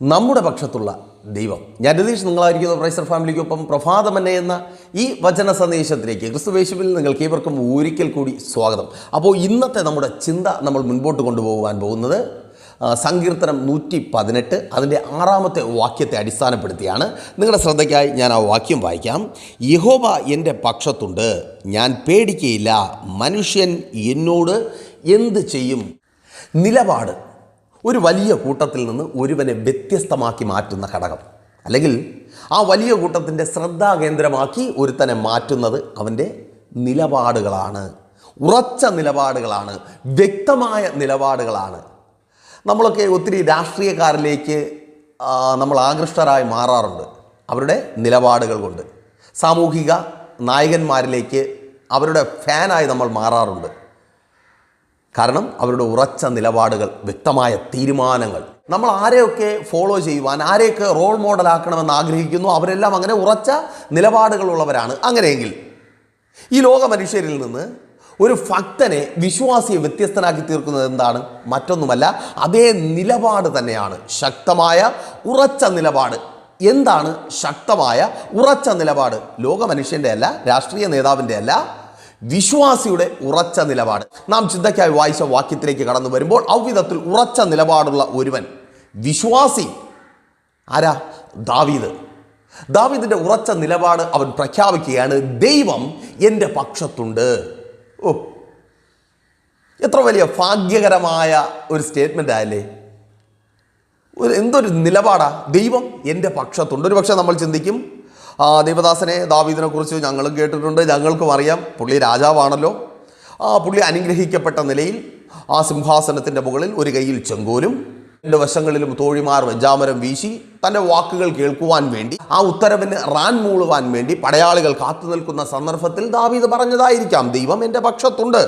നമ്മുടെ പക്ഷത്തുള്ള ദൈവം. ഞാൻ രതീഷ്, നിങ്ങളായിരിക്കുന്ന പ്രൈസർ ഫാമിലിക്കൊപ്പം പ്രഭാതമന്നെ എന്ന ഈ വചന സന്ദേശത്തിലേക്ക് ക്രിസ്തുവേശുവിൽ നിങ്ങൾക്ക് ഏവർക്കും ഒരിക്കൽ കൂടി സ്വാഗതം. അപ്പോൾ ഇന്നത്തെ നമ്മുടെ ചിന്ത നമ്മൾ മുൻപോട്ട് കൊണ്ടുപോകുവാൻ പോകുന്നത് സങ്കീർത്തനം 118 അതിൻ്റെ 6-ാമത്തെ വാക്യത്തെ അടിസ്ഥാനപ്പെടുത്തിയാണ്. നിങ്ങളുടെ ശ്രദ്ധയ്ക്കായി ഞാൻ ആ വാക്യം വായിക്കാം. യഹോവ എൻ്റെ പക്ഷത്തുണ്ട്, ഞാൻ പേടിക്കയില്ല, മനുഷ്യൻ എന്നോട് എന്ത് ചെയ്യും? നിലപാട് ഒരു വലിയ കൂട്ടത്തിൽ നിന്ന് ഒരുവനെ വ്യത്യസ്തമാക്കി മാറ്റുന്ന ഘടകം, അല്ലെങ്കിൽ ആ വലിയ കൂട്ടത്തിൻ്റെ ശ്രദ്ധാകേന്ദ്രമാക്കി ഒരുത്തനെ മാറ്റുന്നത് അവൻ്റെ നിലപാടുകളാണ്. ഉറച്ച നിലപാടുകളാണ്, വ്യക്തമായ നിലപാടുകളാണ്. നമ്മളൊക്കെ ഒത്തിരി രാഷ്ട്രീയക്കാരിലേക്ക് നമ്മൾ ആകൃഷ്ടരായി മാറാറുണ്ട് അവരുടെ നിലപാടുകൾ കൊണ്ട്. സാമൂഹിക നായകന്മാരിലേക്ക് അവരുടെ ഫാനായി നമ്മൾ മാറാറുണ്ട്. കാരണം അവരുടെ ഉറച്ച നിലപാടുകൾ, വ്യക്തമായ തീരുമാനങ്ങൾ. നമ്മൾ ആരെയൊക്കെ ഫോളോ ചെയ്യുവാൻ, ആരെയൊക്കെ റോൾ മോഡലാക്കണമെന്ന് ആഗ്രഹിക്കുന്നു, അവരെല്ലാം അങ്ങനെ ഉറച്ച നിലപാടുകളുള്ളവരാണ്. അങ്ങനെയെങ്കിൽ ഈ ലോക മനുഷ്യരിൽ നിന്ന് ഒരു ഭക്തനെ, വിശ്വാസിയെ വ്യത്യസ്തനാക്കി തീർക്കുന്നത് എന്താണ്? മറ്റൊന്നുമല്ല, അതേ നിലപാട് തന്നെയാണ്. ശക്തമായ ഉറച്ച നിലപാട്. എന്താണ് ശക്തമായ ഉറച്ച നിലപാട്? ലോക മനുഷ്യൻ്റെ അല്ല, രാഷ്ട്രീയ നേതാവിൻ്റെ അല്ല, വിശ്വാസിയുടെ ഉറച്ച നിലപാട്. നാം ചിന്തയ്ക്കായി വായിച്ച വാക്യത്തിലേക്ക് കടന്നു വരുമ്പോൾ ഔവിധത്തിൽ ഉറച്ച നിലപാടുള്ള ഒരുവൻ, വിശ്വാസി ആരാ? ദാവീദ്. ദാവീദിന്റെ ഉറച്ച നിലപാട് അവൻ പ്രഖ്യാപിക്കുകയാണ്, ദൈവം എൻ്റെ പക്ഷത്തുണ്ട്. ഓ, എത്ര വലിയ ഭാഗ്യകരമായ ഒരു സ്റ്റേറ്റ്മെൻ്റ് ആയല്ലേ! എന്തൊരു നിലപാടാ! ദൈവം എൻ്റെ പക്ഷത്തുണ്ട്. ഒരു പക്ഷേ നമ്മൾ ചിന്തിക്കും, ദൈവദാസനെ ദാവീദിനെ കുറിച്ച് ഞങ്ങളും കേട്ടിട്ടുണ്ട്, ഞങ്ങൾക്കും അറിയാം, പുള്ളി രാജാവാണല്ലോ. പുള്ളി അനുഗ്രഹിക്കപ്പെട്ട നിലയിൽ ആ സിംഹാസനത്തിൻ്റെ മുകളിൽ ഒരു കൈയിൽ ചെങ്കോലും രണ്ട് വശങ്ങളിലും തോഴിമാർ വെഞ്ചാമരം വീശി തൻ്റെ വാക്കുകൾ കേൾക്കുവാൻ വേണ്ടി, ആ ഉത്തരവിന് റാൻ മൂളുവാൻ വേണ്ടി പടയാളികൾ കാത്തു നിൽക്കുന്ന സന്ദർഭത്തിൽ ദാവീദ് പറഞ്ഞതായിരിക്കാം, ദൈവം എൻ്റെ പക്ഷത്തുണ്ട്.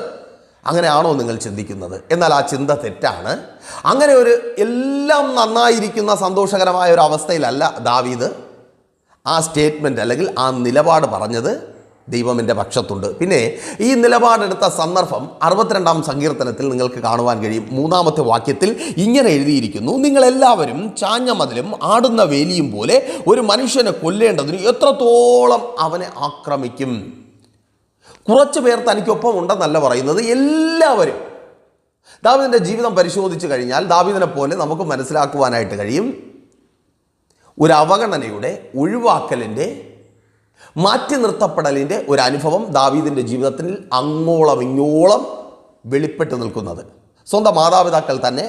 അങ്ങനെയാണോ നിങ്ങൾ ചിന്തിക്കുന്നത്? എന്നാൽ ആ ചിന്ത തെറ്റാണ്. അങ്ങനെ ഒരു എല്ലാം നന്നായിരിക്കുന്ന സന്തോഷകരമായ ഒരു അവസ്ഥയിലല്ല ദാവീദ് ആ സ്റ്റേറ്റ്മെൻറ്റ് അല്ലെങ്കിൽ ആ നിലപാട് പറഞ്ഞത്, ദൈവം എൻ്റെ പക്ഷത്തുണ്ട്. പിന്നെ ഈ നിലപാടെടുത്ത സന്ദർഭം 62-ാം സങ്കീർത്തനത്തിൽ നിങ്ങൾക്ക് കാണുവാൻ കഴിയും. 3-ാമത്തെ വാക്യത്തിൽ ഇങ്ങനെ എഴുതിയിരിക്കുന്നു, നിങ്ങളെല്ലാവരും ചാഞ്ഞ മതിലും ആടുന്ന വേലിയും പോലെ ഒരു മനുഷ്യനെ കൊല്ലേണ്ടതിന് എത്രത്തോളം അവനെ ആക്രമിക്കും. കുറച്ച് പേർ തനിക്കൊപ്പം ഉണ്ടെന്നല്ല പറയുന്നത്, എല്ലാവരും. ദാവീദിൻ്റെ ജീവിതം പരിശോധിച്ച് കഴിഞ്ഞാൽ ദാവീദിനെ പോലെ നമുക്ക് മനസ്സിലാക്കുവാനായിട്ട് കഴിയും, ഒരു അവഗണനയുടെ, ഒഴിവാക്കലിൻ്റെ, മാറ്റി നിർത്തപ്പെടലിൻ്റെ ഒരു അനുഭവം ദാവീദിൻ്റെ ജീവിതത്തിൽ അങ്ങോളം ഇങ്ങോളം വെളിപ്പെട്ട് നിൽക്കുന്നത്. സ്വന്തം മാതാപിതാക്കൾ തന്നെ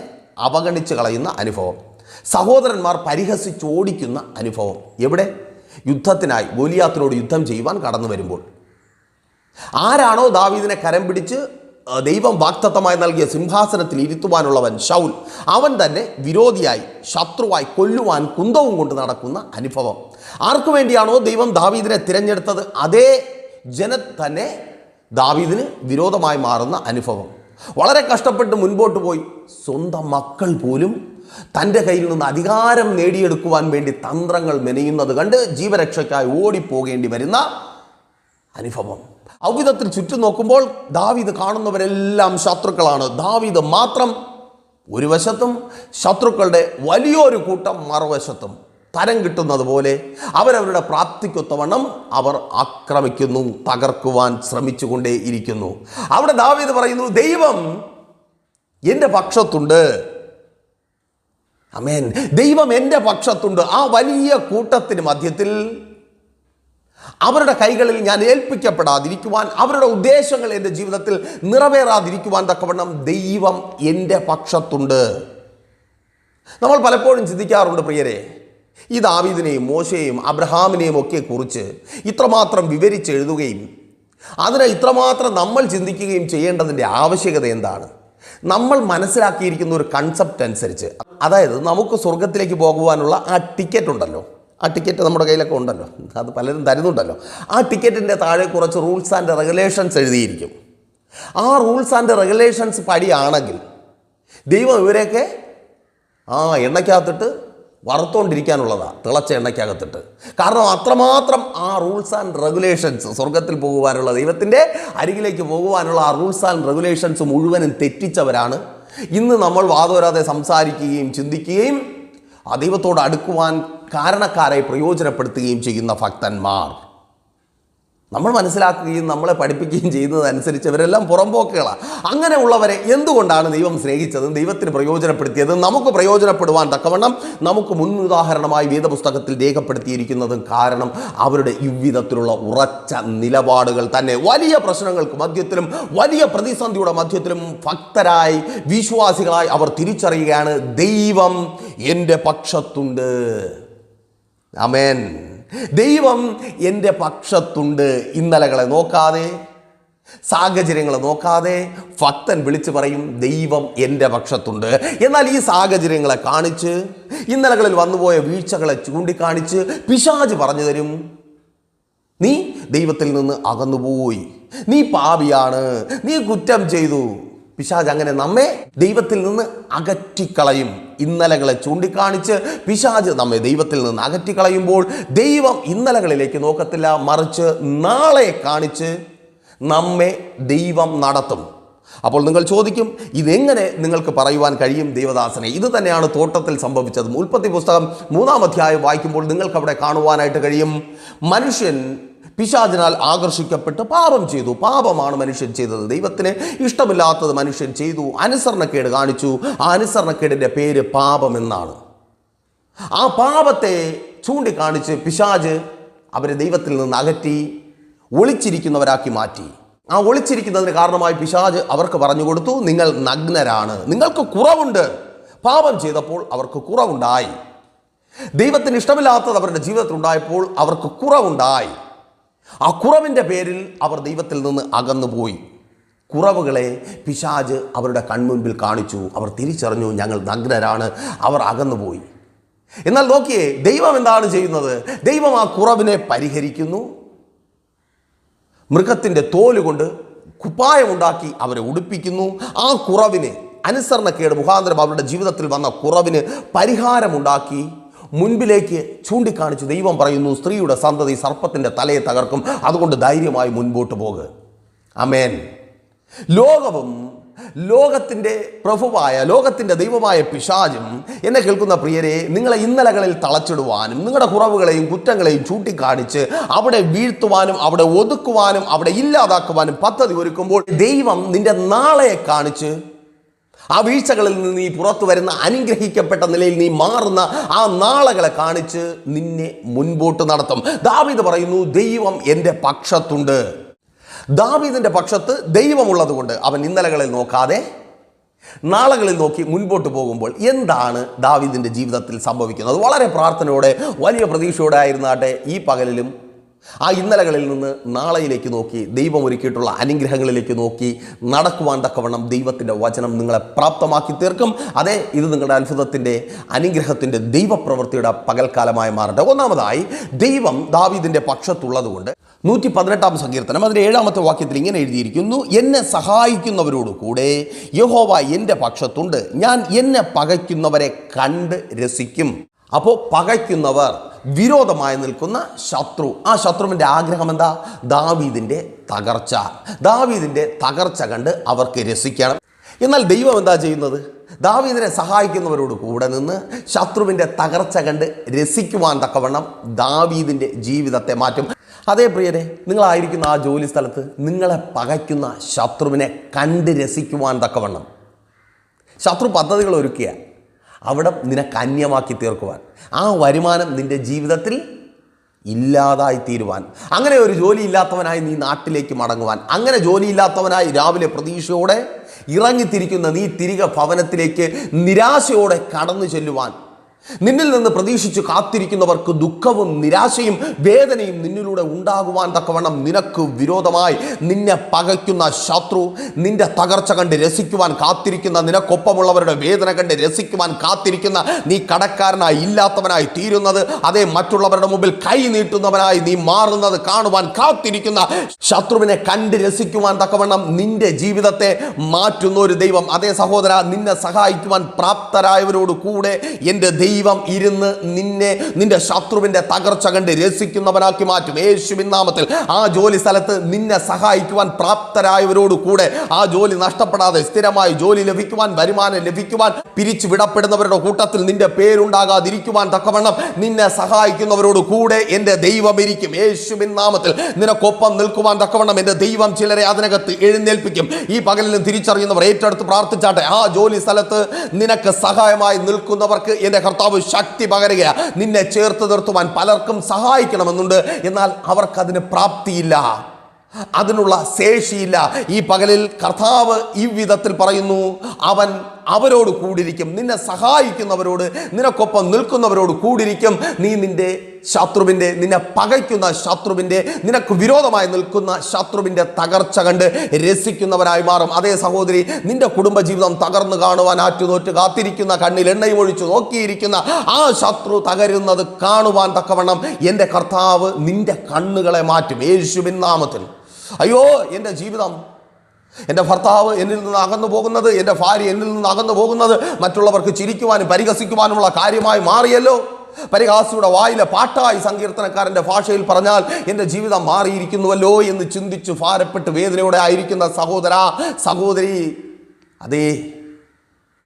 അവഗണിച്ച് കളയുന്ന അനുഭവം, സഹോദരന്മാർ പരിഹസിച്ചോടിക്കുന്ന അനുഭവം. എവിടെ? യുദ്ധത്തിനായി ഗോലിയാത്തിനോട് യുദ്ധം ചെയ്യുവാൻ കടന്നു വരുമ്പോൾ ആരാണോ ദാവീദിനെ കരം പിടിച്ച് ദൈവം വാഗ്ദത്തമായി നൽകിയ സിംഹാസനത്തിൽ ഇരുത്തുവാനുള്ളവൻ ശൗൽ, അവൻ തന്നെ വിരോധിയായി, ശത്രുവായി കൊല്ലുവാൻ കുന്തവും കൊണ്ട് നടക്കുന്ന അനുഭവം. ആർക്കു വേണ്ടിയാണോ ദൈവം ദാവീദിനെ തിരഞ്ഞെടുത്തത്, അതേ ജനം തന്നെ ദാവീദിന് വിരോധമായി മാറുന്ന അനുഭവം. വളരെ കഷ്ടപ്പെട്ട് മുൻപോട്ട് പോയി സ്വന്തം മക്കൾ പോലും തൻ്റെ കയ്യിൽ നിന്ന് അധികാരം നേടിയെടുക്കുവാൻ വേണ്ടി തന്ത്രങ്ങൾ മെനയുന്നത് കണ്ട് ജീവരക്ഷയ്ക്കായി ഓടിപ്പോകേണ്ടി വരുന്ന അനുഭവം. ഔവിധത്തിൽ ചുറ്റും നോക്കുമ്പോൾ ദാവീദ് കാണുന്നവരെല്ലാം ശത്രുക്കളാണ്. ദാവീദ് മാത്രം ഒരു വശത്തും, ശത്രുക്കളുടെ വലിയൊരു കൂട്ടം മറുവശത്തും. തരം കിട്ടുന്നത് പോലെ അവരവരുടെ പ്രാപ്തിക്കൊത്തവണ്ണം അവർ ആക്രമിക്കുന്നു, തകർക്കുവാൻ ശ്രമിച്ചുകൊണ്ടേ ഇരിക്കുന്നു. അവിടെ ദാവീദ് പറയുന്നു, ദൈവം എൻ്റെ പക്ഷത്തുണ്ട്. ആമേൻ. ദൈവം എൻ്റെ പക്ഷത്തുണ്ട്. ആ വലിയ കൂട്ടത്തിന് മധ്യത്തിൽ അവരുടെ കൈകളിൽ ഞാൻ ഏൽപ്പിക്കപ്പെടാതിരിക്കുവാൻ, അവരുടെ ഉദ്ദേശങ്ങൾ എൻ്റെ ജീവിതത്തിൽ നിറവേറാതിരിക്കുവാൻ തക്കവണ്ണം ദൈവം എൻ്റെ പക്ഷത്തുണ്ട്. നമ്മൾ പലപ്പോഴും ചിന്തിക്കാറുണ്ട് പ്രിയരെ, ഈ ദാവീദിനെയും മോശയെയും അബ്രഹാമിനെയും ഒക്കെ കുറിച്ച് ഇത്രമാത്രം വിവരിച്ചെഴുതുകയും അതിനെ ഇത്രമാത്രം നമ്മൾ ചിന്തിക്കുകയും ചെയ്യേണ്ടതിൻ്റെ ആവശ്യകത എന്താണ്? നമ്മൾ മനസ്സിലാക്കിയിരിക്കുന്ന ഒരു കൺസെപ്റ്റ് അനുസരിച്ച്, അതായത് നമുക്ക് സ്വർഗത്തിലേക്ക് പോകുവാനുള്ള ആ ടിക്കറ്റ് ഉണ്ടല്ലോ, ആ ടിക്കറ്റ് നമ്മുടെ കയ്യിലൊക്കെ ഉണ്ടല്ലോ, അത് പലരും തരുന്നുണ്ടല്ലോ. ആ ടിക്കറ്റിൻ്റെ താഴെ കുറച്ച് റൂൾസ് ആൻഡ് റെഗുലേഷൻസ് എഴുതിയിരിക്കും. ആ റൂൾസ് ആൻഡ് റെഗുലേഷൻസ് പടിയാണെങ്കിൽ ദൈവം ഇവരെയൊക്കെ എണ്ണയ്ക്കകത്തിട്ട് വറുത്തോണ്ടിരിക്കാനുള്ളതാണ്, തിളച്ച എണ്ണയ്ക്കകത്തിട്ട്. കാരണം അത്രമാത്രം ആ റൂൾസ് ആൻഡ് റെഗുലേഷൻസ്, സ്വർഗത്തിൽ പോകുവാനുള്ള, ദൈവത്തിൻ്റെ അരികിലേക്ക് പോകുവാനുള്ള ആ റൂൾസ് ആൻഡ് റെഗുലേഷൻസ് മുഴുവനും തെറ്റിച്ചവരാണ് ഇന്ന് നമ്മൾ വാദോരാതെ സംസാരിക്കുകയും ചിന്തിക്കുകയും ആ ദൈവത്തോട് അടുക്കുവാൻ കാരണക്കാരെ പ്രയോജനപ്പെടുത്തുകയും ചെയ്യുന്ന ഭക്തന്മാർ. നമ്മൾ മനസ്സിലാക്കുകയും നമ്മളെ പഠിപ്പിക്കുകയും ചെയ്യുന്നതനുസരിച്ച് അവരെല്ലാം പുറമ്പോക്കുകളാണ്. അങ്ങനെയുള്ളവരെ എന്തുകൊണ്ടാണ് ദൈവം സ്നേഹിച്ചതും ദൈവത്തിന് പ്രയോജനപ്പെടുത്തിയതും നമുക്ക് പ്രയോജനപ്പെടുവാൻ തക്കവണ്ണം നമുക്ക് മുൻഉദാഹരണമായി വേദപുസ്തകത്തിൽ രേഖപ്പെടുത്തിയിരിക്കുന്നതും കാരണം അവരുടെ ഇவ்விധത്തിലുള്ള ഉറച്ച നിലപാടുകൾ തന്നെ. വലിയ പ്രശ്നങ്ങൾക്ക് മധ്യത്തിലും വലിയ പ്രതിസന്ധിയുടെ മധ്യത്തിലും ഭക്തരായി വിശ്വാസികളായി അവർ തിരിച്ചറിയുകയാണ്, ദൈവം എൻ്റെ പക്ഷത്തുണ്ട്. ആമേൻ. ദൈവം എൻ്റെ പക്ഷത്തുണ്ട്. ഇന്നലകളെ നോക്കാതെ, സാഹചര്യങ്ങളെ നോക്കാതെ ഭക്തൻ വിളിച്ചു പറയും, ദൈവം എൻ്റെ പക്ഷത്തുണ്ട്. എന്നാൽ ഈ സാഹചര്യങ്ങളെ കാണിച്ച്, ഇന്നലകളിൽ വന്നുപോയ വീഴ്ചകളെ ചൂണ്ടിക്കാണിച്ച് പിശാച് പറഞ്ഞു തരും, നീ ദൈവത്തിൽ നിന്ന് അകന്നുപോയി, നീ പാപിയാണ്, നീ കുറ്റം ചെയ്തു. പിശാച് അങ്ങനെ നമ്മെ ദൈവത്തിൽ നിന്ന് അകറ്റിക്കളയും. ഇന്നലകളെ ചൂണ്ടിക്കാണിച്ച് പിശാച് നമ്മെ ദൈവത്തിൽ നിന്ന് അകറ്റിക്കളയുമ്പോൾ ദൈവം ഇന്നലകളിലേക്ക് നോക്കത്തില്ല, മറിച്ച് നാളെ കാണിച്ച് നമ്മെ ദൈവം നടത്തും. അപ്പോൾ നിങ്ങൾ ചോദിക്കും, ഇതെങ്ങനെ നിങ്ങൾക്ക് പറയുവാൻ കഴിയും ദേവദാസനെ? ഇത് തന്നെയാണ് തോട്ടത്തിൽ സംഭവിച്ചത്. ഉൽപ്പത്തി പുസ്തകം 3-ാം അധ്യായം വായിക്കുമ്പോൾ നിങ്ങൾക്ക് അവിടെ കാണുവാനായിട്ട് കഴിയും, മനുഷ്യൻ പിശാചിനാൽ ആകർഷിക്കപ്പെട്ട് പാപം ചെയ്തു. പാപമാണ് മനുഷ്യൻ ചെയ്തത്. ദൈവത്തിന് ഇഷ്ടമില്ലാത്തത് മനുഷ്യൻ ചെയ്തു. അനുസരണക്കേട് കാണിച്ചു. ആ അനുസരണക്കേടിൻ്റെ പേര് പാപമെന്നാണ്. ആ പാപത്തെ ചൂണ്ടിക്കാണിച്ച് പിശാച് അവരെ ദൈവത്തിൽ നിന്ന് അകറ്റി ഒളിച്ചിരിക്കുന്നവരാക്കി മാറ്റി. ആ ഒളിച്ചിരിക്കുന്നതിന് കാരണമായി പിശാച് അവർക്ക് പറഞ്ഞു കൊടുത്തു, നിങ്ങൾ നഗ്നരാണ്, നിങ്ങൾക്ക് കുറവുണ്ട്. പാപം ചെയ്തപ്പോൾ അവർക്ക് കുറവുണ്ടായി. ദൈവത്തിന് ഇഷ്ടമില്ലാത്തത് അവരുടെ ജീവിതത്തിലുണ്ടായപ്പോൾ അവർക്ക് കുറവുണ്ടായി. ആ കുറവിൻ്റെ പേരിൽ അവർ ദൈവത്തിൽ നിന്ന് അകന്നുപോയി. കുറവുകളെ പിശാച് അവരുടെ കൺമുൻപിൽ കാണിച്ചു. അവർ തിരിച്ചറിഞ്ഞു, ഞങ്ങൾ നഗ്നരാണ്. അവർ അകന്നുപോയി. എന്നാൽ നോക്കിയേ, ദൈവം എന്താണ് ചെയ്യുന്നത്? ദൈവം ആ കുറവിനെ പരിഹരിക്കുന്നു. മൃഗത്തിൻ്റെ തോലുകൊണ്ട് കുപ്പായമുണ്ടാക്കി അവരെ ഉടുപ്പിക്കുന്നു. ആ കുറവിന്, അനുസരണക്കേട് മുഖാന്തരം അവരുടെ ജീവിതത്തിൽ വന്ന കുറവിന് പരിഹാരമുണ്ടാക്കി മുൻപിലേക്ക് ചൂണ്ടിക്കാണിച്ച് ദൈവം പറയുന്നു, സ്ത്രീയുടെ സന്തതി സർപ്പത്തിൻ്റെ തലയെ തകർക്കും, അതുകൊണ്ട് ധൈര്യമായി മുൻപോട്ട് പോകുക. ആമേൻ. ലോകവും ലോകത്തിൻ്റെ പ്രഭുവായ, ലോകത്തിൻ്റെ ദൈവമായ പിശാചും എന്നെ കേൾക്കുന്ന പ്രിയരെ, നിങ്ങളെ ഇന്നലകളിൽ തളച്ചിടുവാനും നിങ്ങളുടെ കുറവുകളെയും കുറ്റങ്ങളെയും ചൂണ്ടിക്കാണിച്ച് അവിടെ വീഴ്ത്തുവാനും അവിടെ ഒതുക്കുവാനും അവിടെ ഇല്ലാതാക്കുവാനും പദ്ധതി ഒരുക്കുമ്പോൾ ദൈവം നിന്റെ നാളെ കാണിച്ച് ആ വീഴ്ചകളിൽ നിന്ന് നീ പുറത്തു വരുന്ന, അനുഗ്രഹിക്കപ്പെട്ട നിലയിൽ നീ മാറുന്ന ആ നാളുകളെ കാണിച്ച് നിന്നെ മുൻപോട്ട് നടത്തും. ദാവീദ് പറയുന്നു, ദൈവം എൻ്റെ പക്ഷത്തുണ്ട്. ദാവീദിൻ്റെ പക്ഷത്ത് ദൈവമുള്ളത് കൊണ്ട് അവൻ ഇന്നലകളിൽ നോക്കാതെ നാളുകളിൽ നോക്കി മുൻപോട്ട് പോകുമ്പോൾ എന്താണ് ദാവീദിൻ്റെ ജീവിതത്തിൽ സംഭവിക്കുന്നത്? വളരെ പ്രാർത്ഥനയോടെ വലിയ പ്രതീക്ഷയോടെ ആയിരുന്നാട്ടെ ഈ പകലിലും ആ ഇന്നലകളിൽ നിന്ന് നാളെയിലേക്ക് നോക്കി, ദൈവം ഒരുക്കിയിട്ടുള്ള അനുഗ്രഹങ്ങളിലേക്ക് നോക്കി നടക്കുവാൻ തക്കവണ്ണം ദൈവത്തിൻ്റെ വചനം നിങ്ങളെ പ്രാപ്തമാക്കി തീർക്കും. അതെ, ഇത് നിങ്ങളുടെ അത്ഭുതത്തിൻ്റെ, അനുഗ്രഹത്തിൻ്റെ, ദൈവപ്രവൃത്തിയുടെ പകൽക്കാലമായി മാറട്ടെ. ഒന്നാമതായി, ദൈവം ദാവീദിൻ്റെ പക്ഷത്തുള്ളതുകൊണ്ട് 118-ാം സങ്കീർത്തനം അതിൻ്റെ 7-ാമത്തെ വാക്യത്തിൽ ഇങ്ങനെ എഴുതിയിരിക്കുന്നു, എന്നെ സഹായിക്കുന്നവരോട് കൂടെ യഹോവ എൻ്റെ പക്ഷത്തുണ്ട്, ഞാൻ എന്നെ പകയ്ക്കുന്നവരെ കണ്ട് രസിക്കും. അപ്പോൾ പകയ്ക്കുന്നവർ, വിരോധമായി നിൽക്കുന്ന ശത്രു, ആ ശത്രുവിൻ്റെ ആഗ്രഹം എന്താ? ദാവീദിൻ്റെ തകർച്ച. ദാവീദിൻ്റെ തകർച്ച കണ്ട് അവർക്ക് രസിക്കണം. എന്നാൽ ദൈവം എന്താ ചെയ്യുന്നത്? ദാവീദിനെ സഹായിക്കുന്നവരോട് കൂടെ നിന്ന് ശത്രുവിൻ്റെ തകർച്ച കണ്ട് രസിക്കുവാൻ തക്കവണ്ണം ദാവീദിൻ്റെ ജീവിതത്തെ മാറ്റും. അതേ പ്രിയരെ, നിങ്ങളായിരിക്കുന്ന ആ ജോലി സ്ഥലത്ത് നിങ്ങളെ പകയ്ക്കുന്ന ശത്രുവിനെ കണ്ട് രസിക്കുവാൻ തക്കവണ്ണം ശത്രു പദ്ധതികൾ ഒരുക്കുക, അവിടെ നിനക്ക് അന്യമാക്കി തീർക്കുവാൻ, ആ വരുമാനം നിൻ്റെ ജീവിതത്തിൽ ഇല്ലാതായി തീരുവാൻ, അങ്ങനെ ഒരു ജോലിയില്ലാത്തവനായി നീ നാട്ടിലേക്ക് മടങ്ങുവാൻ, അങ്ങനെ ജോലിയില്ലാത്തവനായി രാവിലെ പ്രതീക്ഷയോടെ ഇറങ്ങിത്തിരിക്കുന്ന നീ തിരികെ ഭവനത്തിലേക്ക് നിരാശയോടെ കടന്നു ചെല്ലുവാൻ, നിന്നിൽ നിന്ന് പ്രതീക്ഷിച്ച് കാത്തിരിക്കുന്നവർക്ക് ദുഃഖവും നിരാശയും വേദനയും നിന്നിലൂടെ ഉണ്ടാകുവാൻ തക്കവണ്ണം നിനക്ക് വിരോധമായി നിന്നെ പകയ്ക്കുന്ന ശത്രു നിന്റെ തകർച്ച കണ്ട് രസിക്കുവാൻ കാത്തിരിക്കുന്ന, നിനക്കൊപ്പമുള്ളവരുടെ വേദന കണ്ട് രസിക്കുവാൻ കാത്തിരിക്കുന്ന, നീ കടക്കാരനായി ഇല്ലാത്തവനായി തീരുന്നത്, അതേ മറ്റുള്ളവരുടെ മുമ്പിൽ കൈ നീട്ടുന്നവനായി നീ മാറുന്നത് കാണുവാൻ കാത്തിരിക്കുന്ന ശത്രുവിനെ കണ്ട് രസിക്കുവാൻ തക്കവണ്ണം നിന്റെ ജീവിതത്തെ മാറ്റുന്ന ഒരു ദൈവം. അതേ സഹോദര, നിന്നെ സഹായിക്കുവാൻ പ്രാപ്തരായവരോട് കൂടെ എൻ്റെ ദൈവം ഇരുന്ന് നിന്റെ ശത്രുവിൻ്റെ തകർച്ച കണ്ട് രസിക്കുന്നവനാക്കി മാറ്റും യേശുവിൻ നാമത്തിൽ. ആ ജോലി സ്ഥലത്ത് നിന്നെ സഹായിക്കുവാൻ പ്രാപ്തരായവരോട് കൂടെ ആ ജോലി നഷ്ടപ്പെടാതെ സ്ഥിരമായി ജോലി ലഭിക്കുവാൻ, വരുമാനം ലഭിക്കുവാൻ, പിരിച്ചു വിടപ്പെടുന്നവരുടെ കൂട്ടത്തിൽ നിന്റെ പേരുണ്ടാകാതിരിക്കുവാൻ തക്കവണ്ണം നിന്നെ സഹായിക്കുന്നവരോട് കൂടെ എൻ്റെ ദൈവം ഇരിക്കും യേശുവിൻ നാമത്തിൽ. നിനക്കൊപ്പം നിൽക്കുവാൻ തക്കവണ്ണം എൻ്റെ ദൈവം ചിലരെ അതിനകത്ത് എഴുന്നേൽപ്പിക്കും. ഈ പകലിലും തിരിച്ചറിയുന്നവർ ഏറ്റെടുത്ത് പ്രാർത്ഥിച്ചാട്ടെ. ആ ജോലി സ്ഥലത്ത് നിനക്ക് സഹായമായി നിൽക്കുന്നവർക്ക് എൻ്റെ കർത്താവ് ശക്തി പകരുകയാണ്. നിന്നെ ചേർത്ത് നിർത്തുവാൻ പലർക്കും സഹായിക്കണമെന്നുണ്ട്, എന്നാൽ അവർക്കതിന് പ്രാപ്തിയില്ല, അതിനുള്ള ശേഷിയില്ല. ഈ പകലിൽ കർത്താവ് ഈ വിധത്തിൽ പറയുന്നു, അവൻ അവരോട് കൂടിരിക്കും. നിന്നെ സഹായിക്കുന്നവരോട്, നിനക്കൊപ്പം നിൽക്കുന്നവരോട് കൂടിരിക്കും. നീ നിന്റെ ശത്രുവിൻ്റെ, നിന്നെ പകയ്ക്കുന്ന ശത്രുവിൻ്റെ, നിനക്ക് വിരോധമായി നിൽക്കുന്ന ശത്രുവിൻ്റെ തകർച്ച കണ്ട് രസിക്കുന്നവരായി മാറും. അതേ സഹോദരി, നിന്റെ കുടുംബജീവിതം തകർന്നു കാണുവാൻ ആറ്റുനോറ്റ് കാത്തിരിക്കുന്ന, കണ്ണിൽ എണ്ണയും ഒഴിച്ചു നോക്കിയിരിക്കുന്ന ആ ശത്രു തകരുന്നത് കാണുവാൻ തക്കവണ്ണം എൻ്റെ കർത്താവ് നിന്റെ കണ്ണുകളെ മാറ്റും യേശുവിൻ നാമത്തിൽ. അയ്യോ, എൻ്റെ ജീവിതം, എൻ്റെ ഭർത്താവ് എന്നിൽ നിന്ന് അകന്നു പോകുന്നത്, എൻ്റെ ഭാര്യ എന്നിൽ നിന്ന് അകന്നു പോകുന്നത് മറ്റുള്ളവർക്ക് ചിരിക്കുവാനും പരിഹസിക്കുവാനുമുള്ള കാര്യമായി മാറിയല്ലോ. പരിഹാസിയുടെ വായിലെ പാട്ടായി സങ്കീർത്തനക്കാരൻ്റെ ഭാഷയിൽ പറഞ്ഞാൽ എൻ്റെ ജീവിതം മാറിയിരിക്കുന്നുവല്ലോ എന്ന് ചിന്തിച്ച് ഭാരപ്പെട്ട് വേദനയോടെ ആയിരിക്കുന്ന സഹോദര, സഹോദരി, അതേ,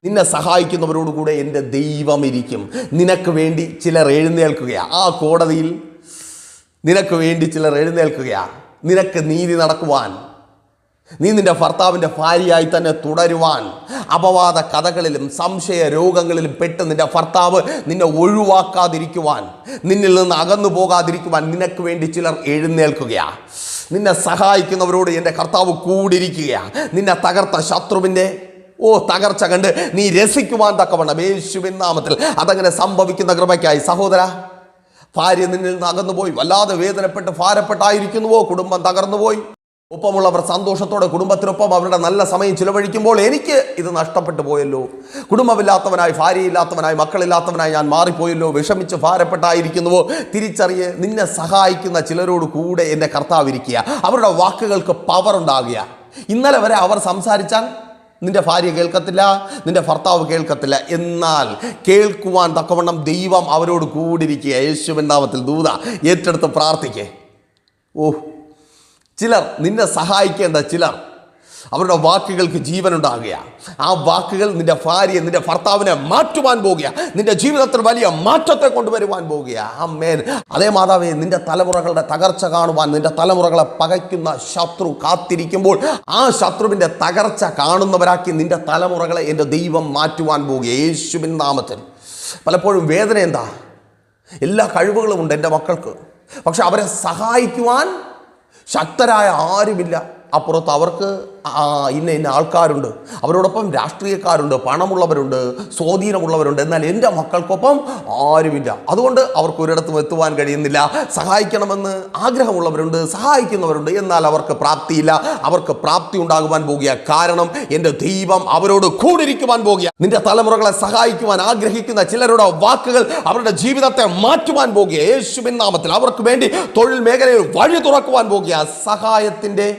നിന്നെ സഹായിക്കുന്നവരോടുകൂടെ എൻ്റെ ദൈവം ഇരിക്കും. നിനക്ക് വേണ്ടി ചിലർ എഴുന്നേൽക്കുകയാണ്. ആ കോടതിയിൽ നിനക്ക് വേണ്ടി ചിലർ എഴുന്നേൽക്കുകയാണ്. നിനക്ക് നീതി നടക്കുവാൻ, നീ നിന്റെ ഭർത്താവിൻ്റെ ഭാര്യയായി തന്നെ തുടരുവാൻ, അപവാദ കഥകളിലും സംശയ രോഗങ്ങളിലും പെട്ട് നിന്റെ ഭർത്താവ് നിന്നെ ഒഴിവാക്കാതിരിക്കുവാൻ, നിന്നിൽ നിന്ന് അകന്നു പോകാതിരിക്കുവാൻ നിനക്ക് വേണ്ടി ചിലർ എഴുന്നേൽക്കുകയാണ്. നിന്നെ സഹായിക്കുന്നവരോട് എൻ്റെ കർത്താവ് കൂടിയിരിക്കുകയാണ്. നിന്നെ തകർത്ത ശത്രുവിൻ്റെ തകർച്ച കണ്ട് നീ രസിക്കുവാൻ തക്കവണ്ണം യേശുവിൻ നാമത്തിൽ അതങ്ങനെ സംഭവിക്കുന്ന കൃപയ്ക്കായി. സഹോദര, ഭാര്യ നിന്നിൽ നിന്ന് അകന്നുപോയി, വല്ലാതെ വേദനപ്പെട്ട് ഭാരപ്പെട്ടായിരിക്കുന്നുവോ, കുടുംബം തകർന്നുപോയി, ഒപ്പമുള്ളവർ സന്തോഷത്തോടെ കുടുംബത്തിനൊപ്പം അവരുടെ നല്ല സമയം ചിലവഴിക്കുമ്പോൾ എനിക്ക് ഇത് നഷ്ടപ്പെട്ടു പോയല്ലോ, കുടുംബമില്ലാത്തവനായി, ഭാര്യയില്ലാത്തവനായി, മക്കളില്ലാത്തവനായി ഞാൻ മാറിപ്പോയല്ലോ, വിഷമിച്ച് ഭാരപ്പെട്ടായിരിക്കുന്നുവോ, തിരിച്ചറിയ്, നിന്നെ സഹായിക്കുന്ന ചിലരോട് കൂടെ എൻ്റെ കർത്താവ് ഇരിക്കുക. അവരുടെ വാക്കുകൾക്ക് പവർ ഉണ്ടാകുക. ഇന്നലെ വരെ അവർ സംസാരിച്ചാൽ നിന്റെ ഭാര്യ കേൾക്കത്തില്ല, നിന്റെ ഭർത്താവ് കേൾക്കത്തില്ല, എന്നാൽ കേൾക്കുവാൻ തക്കവണ്ണം ദൈവം അവരോട് കൂടിയിരിക്കുക യേശുവിൻ നാമത്തിൽ. ദൂത ഏറ്റെടുത്ത് പ്രാർത്ഥിക്കേ. ചിലർ, നിന്നെ സഹായിക്കേണ്ട ചിലർ, അവരുടെ വാക്കുകൾക്ക് ജീവനുണ്ടാകുക. ആ വാക്കുകൾ നിന്റെ ഭാര്യ, നിന്റെ ഭർത്താവിനെ മാറ്റുവാൻ പോകുക, നിന്റെ ജീവിതത്തിൽ വലിയ മാറ്റത്തെ കൊണ്ടുവരുവാൻ പോകുക. ആമേൻ. അതേ മാതാവേ, നിന്റെ തലമുറകളുടെ തകർച്ച കാണുവാൻ, നിന്റെ തലമുറകളെ പകയ്ക്കുന്ന ശത്രു കാത്തിരിക്കുമ്പോൾ ആ ശത്രുവിൻ്റെ തകർച്ച കാണുന്നവരാക്കി നിന്റെ തലമുറകളെ എൻ്റെ ദൈവം മാറ്റുവാൻ പോകുക യേശുവിൻ നാമത്തിൽ. പലപ്പോഴും വേദന എന്താ? എല്ലാ കഴിവുകളുമുണ്ട് എൻ്റെ മക്കൾക്ക്, പക്ഷെ അവരെ സഹായിക്കുവാൻ ശക്തരായ ആരുമില്ല. അപ്പുറത്ത് അവർക്ക് ഇന്ന ആൾക്കാരുണ്ട്, അവരോടൊപ്പം രാഷ്ട്രീയക്കാരുണ്ട്, പണമുള്ളവരുണ്ട്, സ്വാധീനമുള്ളവരുണ്ട്, എന്നാൽ എൻ്റെ മക്കൾക്കൊപ്പം ആരുമില്ല. അതുകൊണ്ട് അവർക്ക് ഒരിടത്തും എത്തുവാൻ കഴിയുന്നില്ല. സഹായിക്കണമെന്ന് ആഗ്രഹമുള്ളവരുണ്ട്, സഹായിക്കുന്നവരുണ്ട്, എന്നാൽ അവർക്ക് പ്രാപ്തിയില്ല. അവർക്ക് പ്രാപ്തി ഉണ്ടാകുവാൻ പോകുക. കാരണം എൻ്റെ ദൈവം അവരോട് കൂടിരിക്കുവാൻ പോകുക. നിന്റെ തലമുറകളെ സഹായിക്കുവാൻ ആഗ്രഹിക്കുന്ന ചിലരുടെ വാക്കുകൾ അവരുടെ ജീവിതത്തെ മാറ്റുവാൻ പോകുക യേശുവിൻ നാമത്തിൽ. അവർക്ക് വേണ്ടി തൊഴിൽ മേഖലയിൽ വഴി തുറക്കുവാൻ പോകുക. സഹായത്തിൻ്റെ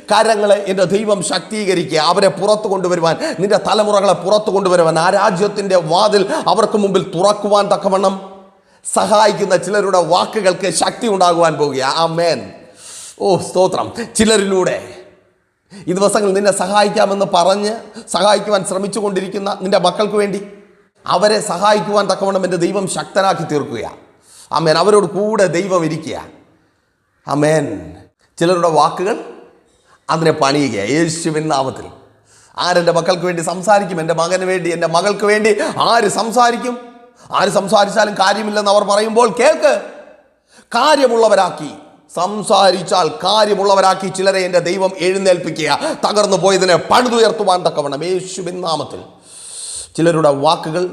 കരങ്ങളെ എൻ്റെ ദൈവം ശക്തീകരിക്കുക. അവരെ പുറത്തു കൊണ്ടുവരുവാൻ, നിന്റെ തലമുറകളെ പുറത്തു കൊണ്ടുവരുവാൻ, ആ രാജ്യത്തിൻ്റെ വാതിൽ അവർക്ക് മുമ്പിൽ തുറക്കുവാൻ തക്കവണ്ണം സഹായിക്കുന്ന ചിലരുടെ വാക്കുകൾക്ക് ശക്തി ഉണ്ടാകുവാൻ പോകുക. ആമേൻ. സ്തോത്രം. ചിലരിലൂടെ ഈ ദിവസങ്ങളിൽ നിന്നെ സഹായിക്കാമെന്ന് പറഞ്ഞ് സഹായിക്കുവാൻ ശ്രമിച്ചു കൊണ്ടിരിക്കുന്ന നിന്റെ മക്കൾക്ക് വേണ്ടി അവരെ സഹായിക്കുവാൻ തക്കവണ്ണം എൻ്റെ ദൈവം ശക്തനാക്കി തീർക്കുക. ആമേൻ. അവരോട് കൂടെ ദൈവം ഇരിക്കുക. ആമേൻ. ചിലരുടെ വാക്കുകൾ അതിനെ പണിയുക യേശുവിൻ നാമത്തിൽ. ആരെൻ്റെ മക്കൾക്ക് വേണ്ടി സംസാരിക്കും? എൻ്റെ മകന് വേണ്ടി, എൻ്റെ മകൾക്ക് വേണ്ടി ആര് സംസാരിക്കും? ആര് സംസാരിച്ചാലും കാര്യമില്ലെന്ന് അവർ പറയുമ്പോൾ കേൾക്ക്. കാര്യമുള്ളവരാക്കി സംസാരിച്ചാൽ കാര്യമുള്ളവരാക്കി ചിലരെ എൻ്റെ ദൈവം എഴുന്നേൽപ്പിക്കുക. തകർന്നു പോയതിനെ പണിതുയർത്തുവാൻ തക്കവണ്ണം യേശുവിൻ നാമത്തിൽ. ചിലരുടെ വാക്കുകൾ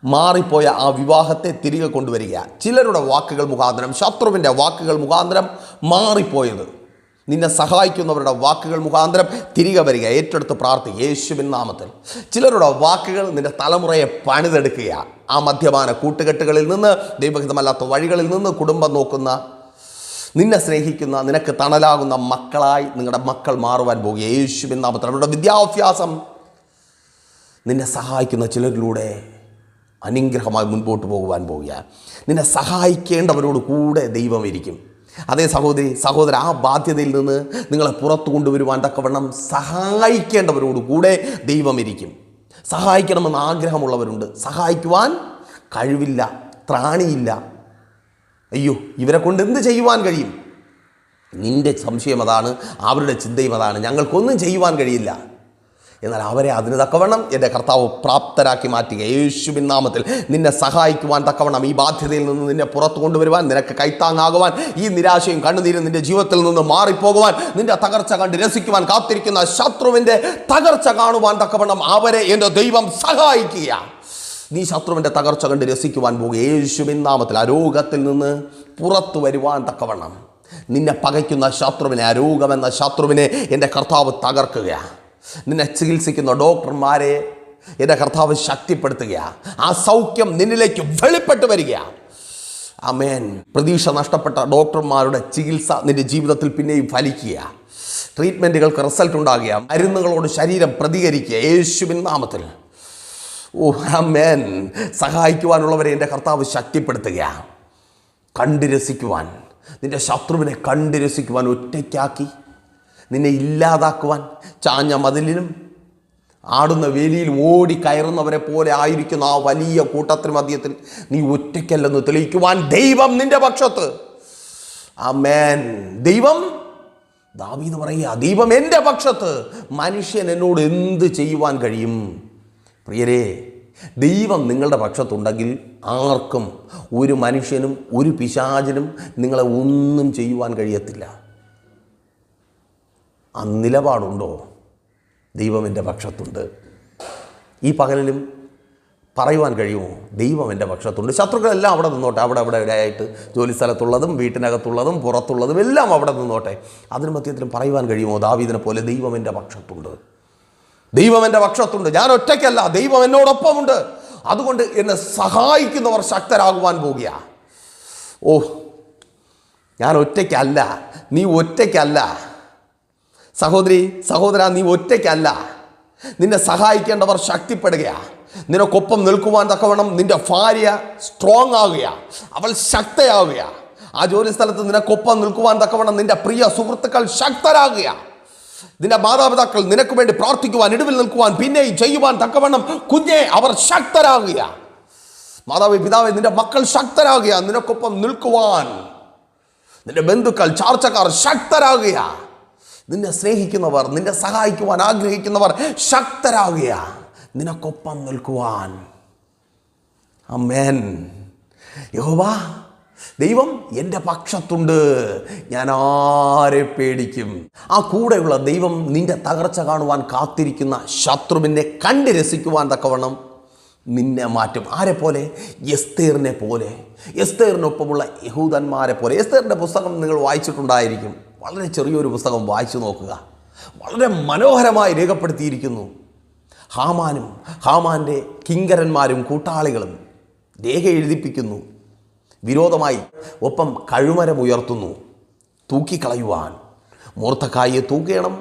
മാറിപ്പോയ ആ വിവാഹത്തെ തിരികെ കൊണ്ടുവരിക. ചിലരുടെ വാക്കുകൾ മുഖാന്തരം, ശത്രുവിൻ്റെ വാക്കുകൾ മുഖാന്തരം മാറിപ്പോയത് നിന്നെ സഹായിക്കുന്നവരുടെ വാക്കുകൾ മുഖാന്തരം തിരികെ വരിക. ഏറ്റെടുത്ത് പ്രാർത്ഥിക്കുക യേശുവിൻ നാമത്തിൽ. ചിലരുടെ വാക്കുകൾ നിന്റെ തലമുറയെ പണിതെടുക്കുക. ആ മദ്യപാന കൂട്ടുകെട്ടുകളിൽ നിന്ന്, ദൈവഹിതമല്ലാത്ത വഴികളിൽ നിന്ന് കുടുംബം നോക്കുന്ന, നിന്നെ സ്നേഹിക്കുന്ന, നിനക്ക് തണലാകുന്ന മക്കളായി നിങ്ങളുടെ മക്കൾ മാറുവാൻ പോകുക യേശുവിൻ നാമത്തിൽ. അവരുടെ വിദ്യാഭ്യാസം നിന്നെ സഹായിക്കുന്ന ചിലരിലൂടെ അനുഗ്രഹമായി മുൻപോട്ട് പോകുവാൻ പോവുകയാണ്. നിന്നെ സഹായിക്കേണ്ടവരോട് കൂടെ ദൈവം ഇരിക്കും. അതേ സഹോദരി സഹോദര, ആ ബാധ്യതയിൽ നിന്ന് നിങ്ങളെ പുറത്തു കൊണ്ടുവരുവാൻ തക്കവണ്ണം സഹായിക്കേണ്ടവരോട് കൂടെ ദൈവം ഇരിക്കും. സഹായിക്കണമെന്ന് ആഗ്രഹമുള്ളവരുണ്ട്, സഹായിക്കുവാൻ കഴിവില്ല, ത്രാണിയില്ല. അയ്യോ, ഇവരെ കൊണ്ട് എന്ത് ചെയ്യുവാൻ കഴിയും? നിൻ്റെ സംശയം അതാണ്, അവരുടെ ചിന്തയും അതാണ്, ഞങ്ങൾക്കൊന്നും ചെയ്യുവാൻ കഴിയില്ല. എന്നാൽ അവരെ അതിന് തക്കവണ്ണം എൻ്റെ കർത്താവ് പ്രാപ്തരാക്കി മാറ്റുക. യേശുവിൻ നാമത്തിൽ നിന്നെ സഹായിക്കുവാൻ തക്കവണ്ണം, ഈ ബാധ്യതയിൽ നിന്ന് നിന്നെ പുറത്തു കൊണ്ടുവരുവാൻ, നിനക്ക് കൈത്താങ്ങാകുവാൻ, ഈ നിരാശയും കണ്ണുനീരും നിൻ്റെ ജീവിതത്തിൽ നിന്ന് മാറിപ്പോകുവാൻ, നിൻ്റെ തകർച്ച കണ്ട് രസിക്കുവാൻ കാത്തിരിക്കുന്ന ശത്രുവിൻ്റെ തകർച്ച കാണുവാൻ തക്കവണ്ണം അവരെ എൻ്റെ ദൈവം സഹായിക്കുക. നീ ശത്രുവിൻ്റെ തകർച്ച കണ്ട് രസിക്കുവാൻ പോകുക. യേശുവിൻ നാമത്തിൽ അരോഗത്തിൽ നിന്ന് പുറത്തു വരുവാൻ തക്കവണ്ണം നിന്നെ പകയ്ക്കുന്ന ശത്രുവിനെ, അരോഗമെന്ന ശത്രുവിനെ എൻ്റെ കർത്താവ് തകർക്കുക. നിന്നെ ചികിത്സിക്കുന്ന ഡോക്ടർമാരെ എൻ്റെ കർത്താവ് ശക്തിപ്പെടുത്തുക. ആ സൗഖ്യം നിന്നിലേക്ക് വെളിപ്പെട്ട് വരിക. ആമേൻ. പ്രതീക്ഷ നഷ്ടപ്പെട്ട ഡോക്ടർമാരുടെ ചികിത്സ നിൻ്റെ ജീവിതത്തിൽ പിന്നെയും ഫലിക്കുക. ട്രീറ്റ്മെൻറ്റുകൾക്ക് റിസൾട്ട് ഉണ്ടാകുക. മരുന്നുകളോട് ശരീരം പ്രതികരിക്കുക. യേശുവിൻ നാമത്തിൽ. ഓ ആമേൻ. സഹായിക്കുവാനുള്ളവരെ എൻ്റെ കർത്താവ് ശക്തിപ്പെടുത്തുക. കണ്ടു രസിക്കുവാൻ, നിൻ്റെ ശത്രുവിനെ കണ്ടു രസിക്കുവാൻ, ഒറ്റയ്ക്കാക്കി നിന്നെ ഇല്ലാതാക്കുവാൻ, ചാഞ്ഞ മതിലിലും ആടുന്ന വേലിയിലും ഓടി കയറുന്നവരെ പോലെ ആയിരിക്കുന്ന ആ വലിയ കൂട്ടത്തിന് മധ്യത്തിൽ നീ ഒറ്റയ്ക്കല്ലെന്ന് തെളിയിക്കുവാൻ ദൈവം നിന്റെ പക്ഷത്ത്. ആമേൻ. ദൈവം, ദാവീദ് പറയുക, ദൈവം എൻ്റെ പക്ഷത്ത്, മനുഷ്യൻ എന്നോട് എന്ത് ചെയ്യുവാൻ കഴിയും? പ്രിയരേ, ദൈവം നിങ്ങളുടെ പക്ഷത്തുണ്ടെങ്കിൽ ആർക്കും, ഒരു മനുഷ്യനും ഒരു പിശാചിനും നിങ്ങളെ ഒന്നും ചെയ്യുവാൻ കഴിയത്തില്ല. ആ നിലപാടുണ്ടോ? ദൈവം എൻ്റെ പക്ഷത്തുണ്ട്. ഈ പകലിലും പറയുവാൻ കഴിയുമോ? ദൈവം എൻ്റെ പക്ഷത്തുണ്ട്. ശത്രുക്കളെല്ലാം അവിടെ നിന്നോട്ടെ, അവിടെ ആയിട്ട്, ജോലി സ്ഥലത്തുള്ളതും വീട്ടിനകത്തുള്ളതും പുറത്തുള്ളതും എല്ലാം അവിടെ നിന്നോട്ടെ. അതിന് മധ്യത്തിലും പറയുവാൻ കഴിയുമോ? ദാവീദിനെ പോലെ ദൈവം എൻ്റെ പക്ഷത്തുണ്ട്, ദൈവം എൻ്റെ പക്ഷത്തുണ്ട്, ഞാൻ ഒറ്റയ്ക്കല്ല, ദൈവം എന്നോടൊപ്പമുണ്ട്. അതുകൊണ്ട് എന്നെ സഹായിക്കുന്നവർ ശക്തരാകുവാൻ പോകുക. ഓ, ഞാൻ ഒറ്റയ്ക്കല്ല, നീ ഒറ്റയ്ക്കല്ല. സഹോദരി സഹോദര, നീ ഒറ്റയ്ക്കല്ല. നിന്നെ സഹായിക്കേണ്ടവർ ശക്തിപ്പെടുക. നിനക്കൊപ്പം നിൽക്കുവാൻ തക്കവണ്ണം നിൻ്റെ ഭാര്യ സ്ട്രോങ് ആകുക, അവൾ ശക്തയാകുക. ആ ജോലി സ്ഥലത്ത് നിനക്കൊപ്പം നിൽക്കുവാൻ തക്കവണ്ണം നിൻ്റെ പ്രിയ സുഹൃത്തുക്കൾ ശക്തരാകുക. നിന്റെ മാതാപിതാക്കൾ നിനക്ക് വേണ്ടി പ്രാർത്ഥിക്കുവാൻ, ഇടിവിൽ നിൽക്കുവാൻ, പിന്നെയും ചെയ്യുവാൻ തക്കവണ്ണം കുഞ്ഞെ അവർ ശക്തരാകുക. മാതാവേ, പിതാവേ, നിന്റെ മക്കൾ ശക്തരാകുക. നിനക്കൊപ്പം നിൽക്കുവാൻ നിന്റെ ബന്ധുക്കൾ, ചാർച്ചക്കാർ ശക്തരാകുക. നിന്നെ സ്നേഹിക്കുന്നവർ, നിന്നെ സഹായിക്കുവാൻ ആഗ്രഹിക്കുന്നവർ ശക്തരാകുക, നിനക്കൊപ്പം നിൽക്കുവാൻ. ആമേൻ. യഹോവா, ദൈവം എൻ്റെ പക്ഷത്തുണ്ട്, ഞാൻ ആരെ പേടിക്കും? ആ കൂടെയുള്ള ദൈവം നിന്റെ തകർച്ച കാണുവാൻ കാത്തിരിക്കുന്ന ശത്രുവിനെ കണ്ട് രസിക്കുവാൻ തക്കവണ്ണം നിന്നെ മാറ്റും. ആരെ പോലെ? എസ്തേറിനെ പോലെ, എസ്തേറിനൊപ്പമുള്ള യഹൂദന്മാരെ പോലെ. എസ്തേറിൻ്റെ പുസ്തകം നിങ്ങൾ വായിച്ചിട്ടുണ്ടായിരിക്കും. വളരെ ചെറിയൊരു പുസ്തകം, വായിച്ചു നോക്കുക. വളരെ മനോഹരമായി രേഖപ്പെടുത്തിയിരിക്കുന്നു. ഹാമാനും ഹാമാൻ്റെ കിങ്കരന്മാരും കൂട്ടാളികളും രേഖ എഴുതിപ്പിക്കുന്നു. വിരോധമായി ഒപ്പം കഴുമരം ഉയർത്തുന്നു, തൂക്കിക്കളയുവാൻ. മോർദെഖായിയെ തൂക്കണം,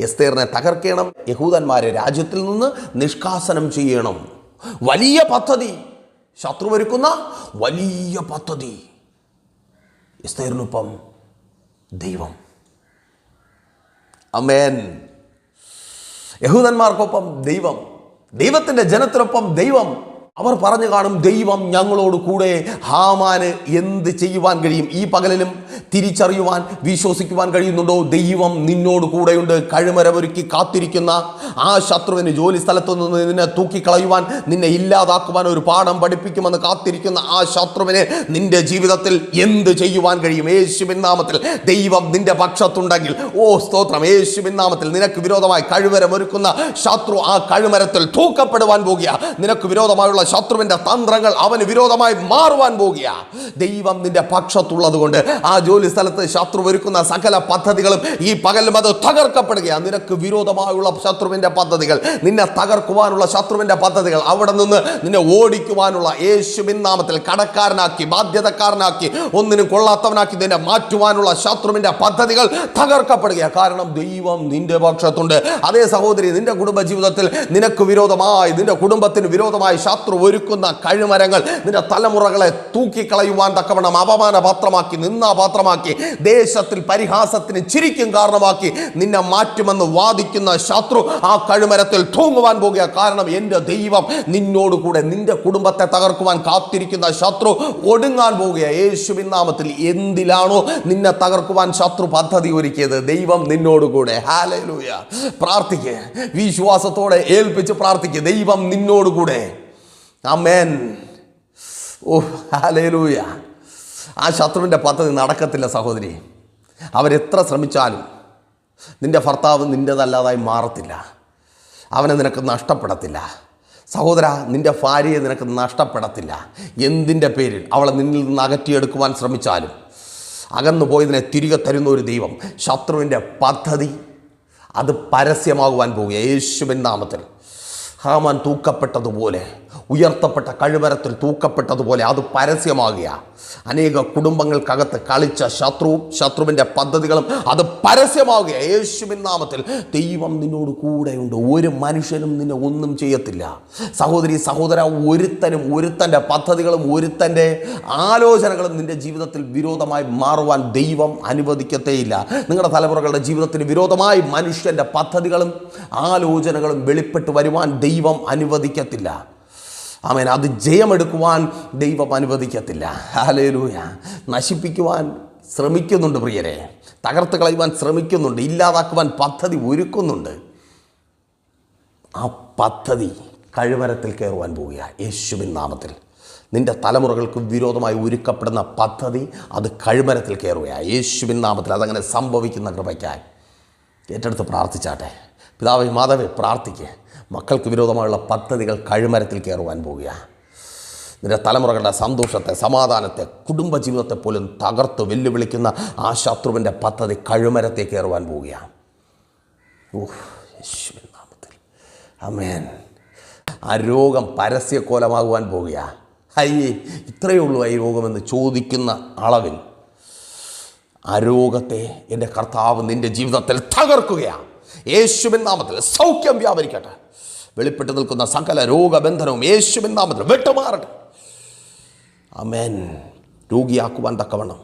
എസ്തേറിനെ തകർക്കണം, യഹൂദന്മാരെ രാജ്യത്തിൽ നിന്ന് നിഷ്കാസനം ചെയ്യണം. വലിയ പദ്ധതി, ശത്രുവൊരുക്കുന്ന വലിയ പദ്ധതി. എസ്തേറിനൊപ്പം ദൈവം. ആമേൻ. യഹൂദന്മാർക്കൊപ്പം ദൈവം, ദൈവത്തിൻ്റെ ജനത്തിനൊപ്പം ദൈവം. അവർ പറഞ്ഞു കാണും, ദൈവം ഞങ്ങളോട് കൂടെ. ഹാമാന് എന്ത് ചെയ്യുവാൻ കഴിയും? ഈ പകലിലും തിരിച്ചറിയുവാൻ, വിശ്വസിക്കുവാൻ കഴിയുന്നുണ്ടോ? ദൈവം നിന്നോട് കൂടെയുണ്ട്. കഴുമരമൊരുക്കി കാത്തിരിക്കുന്ന ആ ശത്രുവിന്, ജോലി സ്ഥലത്തു നിന്ന് നിന്നെ തൂക്കിക്കളയുവാൻ, നിന്നെ ഇല്ലാതാക്കുവാൻ, ഒരു പാഠം പഠിപ്പിക്കുമെന്ന് കാത്തിരിക്കുന്ന ആ ശത്രുവിന് നിന്റെ ജീവിതത്തിൽ എന്ത് ചെയ്യുവാൻ കഴിയും? യേശുവിൻ നാമത്തിൽ ദൈവം നിന്റെ പക്ഷത്തുണ്ടെങ്കിൽ, ഓ സ്തോത്രം, യേശുവിൻ നാമത്തിൽ നിനക്ക് വിരോധമായി കഴുമരമൊരുക്കുന്ന ശത്രു ആ കഴുമരത്തിൽ തൂക്കപ്പെടുവാൻ പോകുക. നിനക്ക് വിരോധമായുള്ള ശത്രുവിന്റെ തന്ത്രങ്ങൾ അവന് വിരോധമായി മാറുവാൻ പോകുക. ദൈവം നിന്റെ പക്ഷത്തുള്ളത് കൊണ്ട് ആ ജോലി സ്ഥലത്ത് ശത്രു ഒരുക്കുന്ന സകല പദ്ധതികളും ഈ പകലും അത് തകർക്കപ്പെടുകയാണ്. നിനക്ക് വിരോധമായുള്ള ശത്രുവിൻ്റെ പദ്ധതികൾ, നിന്നെ തകർക്കുവാനുള്ള ശത്രുവിൻ്റെ പദ്ധതികൾ, അവിടെ നിന്ന് നിന്നെ ഓടിക്കുവാനുള്ള യേശുവിൻ നാമത്തിൽ കടക്കാരനാക്കി, ബാധ്യതക്കാരനാക്കി, ഒന്നിനും കൊള്ളാത്തവനാക്കി നിന്നെ മാറ്റുവാനുള്ള ശത്രുവിൻ്റെ പദ്ധതികൾ തകർക്കപ്പെടുകയാണ്. കാരണം ദൈവം നിന്റെ പക്ഷത്തുണ്ട്. അതേ സഹോദരി, നിന്റെ കുടുംബജീവിതത്തിൽ നിനക്ക് വിരോധമായി, നിന്റെ കുടുംബത്തിന് വിരോധമായി ശത്രു ഒരുക്കുന്ന കഴുമരങ്ങൾ നിന്റെ തലമുറകളെ തൂക്കിക്കളയുവാൻ തക്കവണ്ണം അപമാനപാത്രമാക്കി, നിന്നാപാത്രമാക്കി, ദേശത്തിൽ പരിഹാസത്തിന് ചിരിക്കും കാരണമാക്കി നിന്നെ മാറ്റുമെന്ന് വാദിക്കുന്ന ശത്രു ആ കഴുമരത്തിൽ തൂങ്ങുവാൻ പോകുക. കാരണം എൻ്റെ ദൈവം നിന്നോടുകൂടെ, നിന്റെ കുടുംബത്തെ തകർക്കുവാൻ കാത്തിരിക്കുന്ന ശത്രു ഒടുങ്ങാൻ പോകുക. യേശുവിൻ നാമത്തിൽ എന്തിലാണോ നിന്നെ തകർക്കുവാൻ ശത്രു പദ്ധതി ഒരുക്കിയത്, ദൈവം നിന്നോടുകൂടെ. ഹല്ലേലൂയ. പ്രാർത്ഥിക്കുക, വിശ്വാസത്തോടെ ഏൽപ്പിച്ച് പ്രാർത്ഥിക്കുക. ദൈവം നിന്നോടുകൂടെ. ആമേൻ. ഓ ഹല്ലേലൂയ. ആ ശത്രുവിൻ്റെ പദ്ധതി നടക്കത്തില്ല സഹോദരി. അവരെത്ര ശ്രമിച്ചാലും നിന്റെ ഭർത്താവ് നിൻ്റെതല്ലാതായി മാറത്തില്ല. അവനെ നിനക്ക് നഷ്ടപ്പെടത്തില്ല. സഹോദര, നിന്റെ ഭാര്യയെ നിനക്ക് നഷ്ടപ്പെടത്തില്ല. എന്തിൻ്റെ പേരിൽ അവളെ നിന്നിൽ നിന്ന് അകറ്റിയെടുക്കുവാൻ ശ്രമിച്ചാലും അകന്നു പോയതിനെ തിരികെ തരുന്ന ഒരു ദൈവം. ശത്രുവിൻ്റെ പദ്ധതി അത് പരസ്യമാകുവാൻ പോകുക യേശുവിൻ നാമത്തിൽ. ഹാമാൻ തൂക്കപ്പെട്ടതുപോലെ, ഉയർത്തപ്പെട്ട കഴുമരത്തിൽ തൂക്കപ്പെട്ടതുപോലെ അത് പരസ്യമാകുക. അനേക കുടുംബങ്ങൾക്കകത്ത് കളിച്ച ശത്രുവും ശത്രുവിൻ്റെ പദ്ധതികളും അത് പരസ്യമാവുക യേശുവിൻ നാമത്തിൽ. ദൈവം നിന്നോട് കൂടെയുണ്ട്. ഒരു മനുഷ്യനും നിന്നെ ഒന്നും ചെയ്യത്തില്ല. സഹോദരി, സഹോദര, ഒരുത്തൻ്റെ പദ്ധതികളും ഒരുത്തൻ്റെ ആലോചനകളും നിൻ്റെ ജീവിതത്തിൽ വിരോധമായി മാറുവാൻ ദൈവം അനുവദിക്കത്തേയില്ല. നിങ്ങളുടെ തലമുറകളുടെ ജീവിതത്തിന് വിരോധമായി മനുഷ്യൻ്റെ പദ്ധതികളും ആലോചനകളും വെളിപ്പെട്ട് വരുവാൻ ദൈവം അനുവദിക്കത്തില്ല. ആമേൻ. അത് ജയമെടുക്കുവാൻ ദൈവം അനുവദിക്കത്തില്ല. ഹല്ലേലൂയ. നശിപ്പിക്കുവാൻ ശ്രമിക്കുന്നുണ്ട് പ്രിയരെ, തകർത്ത് കളയുവാൻ ശ്രമിക്കുന്നുണ്ട്, ഇല്ലാതാക്കുവാൻ പദ്ധതി ഒരുക്കുന്നുണ്ട്. ആ പദ്ധതി കഴുമരത്തിൽ കയറുവാൻ പോവുക യേശുവിൻ നാമത്തിൽ. നിന്റെ തലമുറകൾക്ക് വിരോധമായി ഒരുക്കപ്പെടുന്ന പദ്ധതി അത് കഴുമരത്തിൽ കയറുക യേശുവിൻ നാമത്തിൽ. അതങ്ങനെ സംഭവിക്കുന്ന കൃപയ്ക്കായി ഏറ്റെടുത്ത് പ്രാർത്ഥിച്ചാട്ടെ. പിതാവേ, മാതാവേ, പ്രാർത്ഥിക്കുക. മക്കൾക്ക് വിരോധമായുള്ള പദ്ധതികൾ കഴുമരത്തിൽ കയറുവാൻ പോവുക. നിന്റെ തലമുറകളുടെ സന്തോഷത്തെ, സമാധാനത്തെ, കുടുംബജീവിതത്തെ പോലും തകർത്ത് വെല്ലുവിളിക്കുന്ന ആ ശത്രുവിൻ്റെ പദ്ധതി കഴുമരത്തിൽ കയറുവാൻ പോവുക. യേശുവിൻ നാമത്തിൽ. ആമേൻ. ആ രോഗം പരസ്യക്കോലമാകുവാൻ പോവുക. അയ്യേ, ഇത്രയേ ഉള്ളൂ ഈ രോഗമെന്ന് ചോദിക്കുന്ന അളവിൽ ആ രോഗത്തെ എൻ്റെ കർത്താവ് നിൻ്റെ ജീവിതത്തിൽ തകർക്കുകയാണ് യേശുവിൻ നാമത്തിൽ. സൗഖ്യം വ്യാപരിക്കട്ടെ. വെളിപ്പെട്ട് നിൽക്കുന്ന സകല രോഗബന്ധനവും യേശുവിൻ നാമത്തിൽ വിട്ടുമാറട്ടെ. ആമേൻ. രോഗിയാക്കുവാൻ തക്കവണ്ണം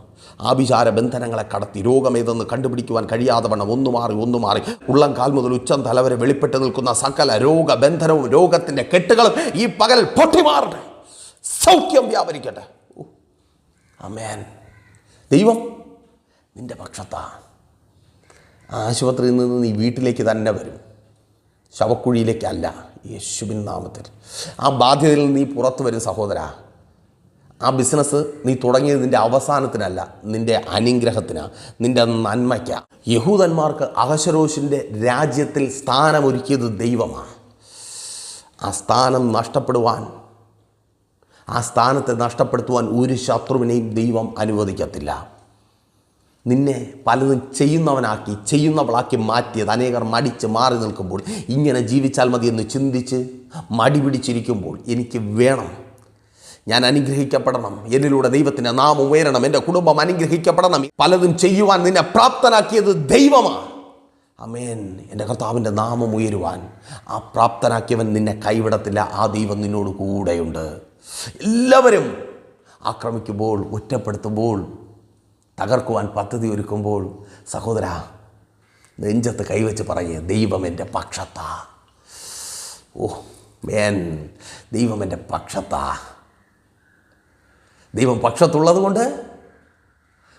ആഭിചാര ബന്ധനങ്ങളെ കടത്തി രോഗമേതെന്ന് കണ്ടുപിടിക്കുവാൻ കഴിയാതെ വണ്ണം ഒന്നു മാറി ഉള്ളം കാൽ മുതൽ ഉച്ചം തലവരെ വെളിപ്പെട്ട് നിൽക്കുന്ന സകല രോഗബന്ധനവും രോഗത്തിൻ്റെ കെട്ടുകളും ഈ പകൽ പൊട്ടിമാറട്ടെ. സൗഖ്യം വ്യാപരിക്കട്ടെ. ആമേൻ. ദൈവം നിൻ്റെ പക്ഷത്താ. ആശുപത്രിയിൽ നിന്ന് നീ വീട്ടിലേക്ക് തന്നെ വരും, ശവക്കുഴിയിലേക്കല്ല. യേശുവിൻ നാമത്തിൽ. ആ ബാധ്യതയിൽ നീ പുറത്തു വരും സഹോദര. ആ ബിസിനസ് നീ തുടങ്ങിയത് നിൻ്റെ അവസാനത്തിനല്ല, നിൻ്റെ അനുഗ്രഹത്തിനാണ്, നിൻ്റെ നന്മയ്ക്കാണ്. യഹൂദന്മാർക്ക് അഹശ്വേരോശിൻ്റെ രാജ്യത്തിൽ സ്ഥാനമൊരുക്കിയത് ദൈവമാണ്. ആ സ്ഥാനം നഷ്ടപ്പെടുവാൻ, ആ സ്ഥാനത്തെ നഷ്ടപ്പെടുത്തുവാൻ ഒരു ശത്രുവിനെയും ദൈവം അനുവദിക്കത്തില്ല. നിന്നെ പലതും ചെയ്യുന്നവളാക്കി മാറ്റിയത് അനേകർ മടിച്ച് മാറി നിൽക്കുമ്പോൾ, ഇങ്ങനെ ജീവിച്ചാൽ മതിയെന്ന് ചിന്തിച്ച് മടി പിടിച്ചിരിക്കുമ്പോൾ, എനിക്ക് വേണം, ഞാൻ അനുഗ്രഹിക്കപ്പെടണം, എന്നിലൂടെ ദൈവത്തിൻ്റെ നാമം ഉയരണം, എൻ്റെ കുടുംബം അനുഗ്രഹിക്കപ്പെടണം, പലതും ചെയ്യുവാൻ നിന്നെ പ്രാപ്തനാക്കിയത് ദൈവമാണ്. ആമേൻ. എൻ്റെ കർത്താവിൻ്റെ നാമം ഉയരുവാൻ ആ പ്രാപ്തനാക്കിയവൻ നിന്നെ കൈവിടത്തില്ല. ആ ദൈവം നിന്നോട് കൂടെയുണ്ട്. എല്ലാവരും ആക്രമിക്കുമ്പോൾ, ഒറ്റപ്പെടുത്തുമ്പോൾ, തകർക്കുവാൻ പദ്ധതി ഒരുക്കുമ്പോൾ, സഹോദര, നെഞ്ചത്ത് കൈവച്ച് പറയുക, ദൈവം എൻ്റെ പക്ഷത്താ. ദൈവം എൻ്റെ പക്ഷത്താ. ദൈവം പക്ഷത്തുള്ളത് കൊണ്ട്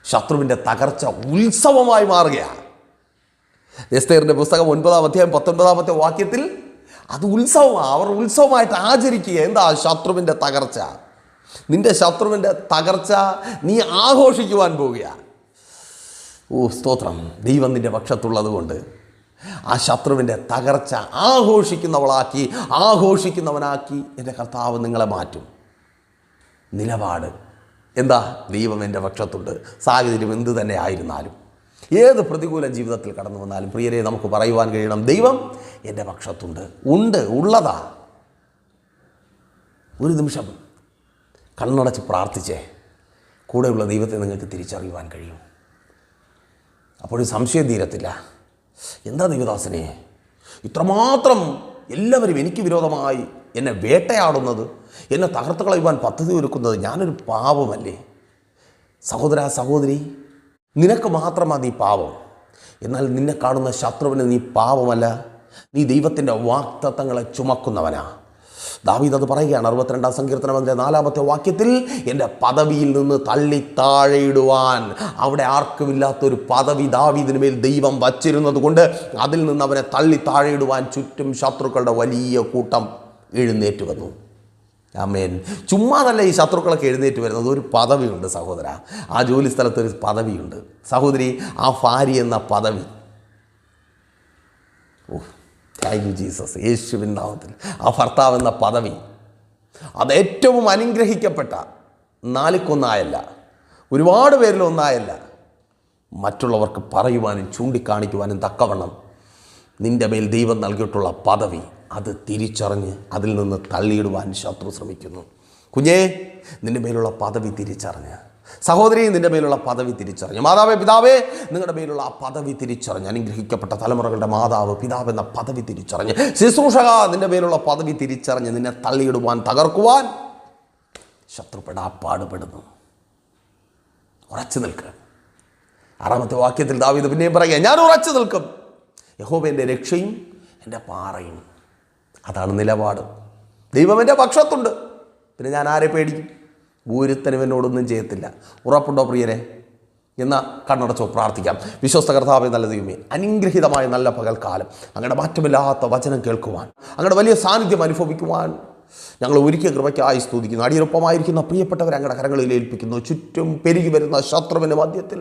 ശത്രുവിൻ്റെ തകർച്ച ഉത്സവമായി മാറുകയാണ്. എസ്തേറിൻ്റെ പുസ്തകം 9-ാം അധ്യായം 19-ാമത്തെ വാക്യത്തിൽ അത് ഉത്സവമാണ്. അവർ ഉത്സവമായിട്ട് ആചരിക്കുക. എന്താ? ശത്രുവിൻ്റെ തകർച്ച. നിന്റെ ശത്രുവിൻ്റെ തകർച്ച നീ ആഘോഷിക്കുവാൻ പോവുക. സ്തോത്രം. ദൈവം നിൻ്റെ പക്ഷത്തുള്ളത് കൊണ്ട് ആ ശത്രുവിൻ്റെ തകർച്ച ആഘോഷിക്കുന്നവനാക്കി എൻ്റെ കർത്താവ് നിങ്ങളെ മാറ്റും. നിലപാട് എന്താ? ദൈവം എൻ്റെ പക്ഷത്തുണ്ട്. സാഹചര്യം എന്തു തന്നെ ആയിരുന്നാലും, ഏത് പ്രതികൂല ജീവിതത്തിൽ കടന്നു വന്നാലും പ്രിയരെ നമുക്ക് പറയുവാൻ കഴിയണം, ദൈവം എൻ്റെ പക്ഷത്തുണ്ട്. ഉള്ളതാ. ഒരു നിമിഷം കണ്ണടച്ച് പ്രാർത്ഥിച്ചേ കൂടെയുള്ള ദൈവത്തെ നിങ്ങൾക്ക് തിരിച്ചറിയുവാൻ കഴിയും. അപ്പോഴും സംശയം തീരത്തില്ല. എന്താ ദൈവദാസനെ ഇത്രമാത്രം എല്ലാവരും എനിക്ക് വിരോധമായി എന്നെ വേട്ടയാടുന്നത്, എന്നെ തകർത്ത് കളയുവാൻ പദ്ധതി ഒരുക്കുന്നത്? ഞാനൊരു പാവമല്ലേ? സഹോദര സഹോദരി, നിനക്ക് മാത്രമാണ് നീ പാവം. എന്നാൽ നിന്നെ കാണുന്ന ശത്രുവിന് നീ പാവമല്ല. നീ ദൈവത്തിൻ്റെ വാഗ്ദത്തങ്ങളെ ചുമക്കുന്നവനാ. ദാവീദ് അത് പറയുകയാണ് 62-ാം സങ്കീർത്തനം 4-ാമത്തെ വാക്യത്തിൽ, എൻ്റെ പദവിയിൽ നിന്ന് തള്ളി താഴെയിടുവാൻ. അവിടെ ആർക്കുമില്ലാത്തൊരു പദവി ദാവീദിന് മേൽ ദൈവം വച്ചിരുന്നത് കൊണ്ട് അതിൽ നിന്ന് അവനെ തള്ളി താഴെയിടുവാൻ ചുറ്റും ശത്രുക്കളുടെ വലിയ കൂട്ടം എഴുന്നേറ്റ് വന്നു. ആമേൻ. ചുമ്മാതല്ല ഈ ശത്രുക്കളൊക്കെ എഴുന്നേറ്റ് വരുന്നത്. ഒരു പദവിയുണ്ട് സഹോദര. ആ ജോലി സ്ഥലത്തൊരു പദവിയുണ്ട് സഹോദരി. ആ ഭാര്യ എന്ന പദവി, താങ്ക് യു ജീസസ്, യേശുവിൻ നാമത്തിൽ. ആ ഭർത്താവ് എന്ന പദവി അത് ഏറ്റവും അനുഗ്രഹിക്കപ്പെട്ട, നാലിക്കൊന്നായല്ല, ഒരുപാട് പേരിലൊന്നായല്ല, മറ്റുള്ളവർക്ക് പറയുവാനും ചൂണ്ടിക്കാണിക്കുവാനും തക്കവണ്ണം നിൻ്റെ മേൽ ദൈവം നൽകിയിട്ടുള്ള പദവി, അത് തിരിച്ചറിഞ്ഞ് അതിൽ നിന്ന് തള്ളിയിടുവാൻ ശത്രു ശ്രമിക്കുന്നു. കുഞ്ഞേ, നിൻ്റെ മേലുള്ള പദവി തിരിച്ചറിഞ്ഞ്, സഹോദരി നിൻ്റെ മേലുള്ള പദവി തിരിച്ചറിഞ്ഞ്, മാതാവേ പിതാവേ നിങ്ങളുടെ മേലുള്ള ആ പദവി തിരിച്ചറിഞ്ഞ്, അനുഗ്രഹിക്കപ്പെട്ട തലമുറകളുടെ മാതാവ് പിതാവ് എന്ന പദവി തിരിച്ചറിഞ്ഞ്, ശുശ്രൂഷക നിൻ്റെ മേലുള്ള പദവി തിരിച്ചറിഞ്ഞ് നിന്നെ തള്ളിയിടുവാൻ തകർക്കുവാൻ ശത്രുപ്പെടാ പാടുപെടുന്നു. ഉറച്ചു നിൽക്കുക. 6-ാമത്തെ വാക്യത്തിൽ ദാവീദ് പിന്നെയും പറയുക, ഞാൻ ഉറച്ചു നിൽക്കും, യഹോവ എൻ്റെ രക്ഷയും എൻ്റെ പാറയും. അതാണ് നിലപാട്. ദൈവം എൻ്റെ പക്ഷത്തുണ്ട്, പിന്നെ ഞാൻ ആരെ പേടിക്കും? ഒരുത്തനും എന്നോടൊന്നും ചെയ്യത്തില്ല. ഉറപ്പുണ്ടോ പ്രിയരെ? എന്നാൽ കണ്ണടച്ചോ പ്രാർത്ഥിക്കാം. വിശ്വസ്ത കർത്താവേ, നല്ല ദൈവമേ, അനുഗ്രഹീതമായ നല്ല പകൽക്കാലം അങ്ങയുടെ മാറ്റമില്ലാത്ത വചനം കേൾക്കുവാൻ, അങ്ങയുടെ വലിയ സാന്നിധ്യം അനുഭവിക്കുവാൻ ഞങ്ങൾ ഒരുക്കിയ കൃപയ്ക്കായി സ്തുതിക്കുന്നു. അടിയൊപ്പമായിരിക്കുന്ന പ്രിയപ്പെട്ടവരെ അങ്ങയുടെ കരങ്ങളിൽ ഏൽപ്പിക്കുന്നു. ചുറ്റും പെരുകി വരുന്ന ശത്രുവിൻ്റെ മധ്യത്തിൽ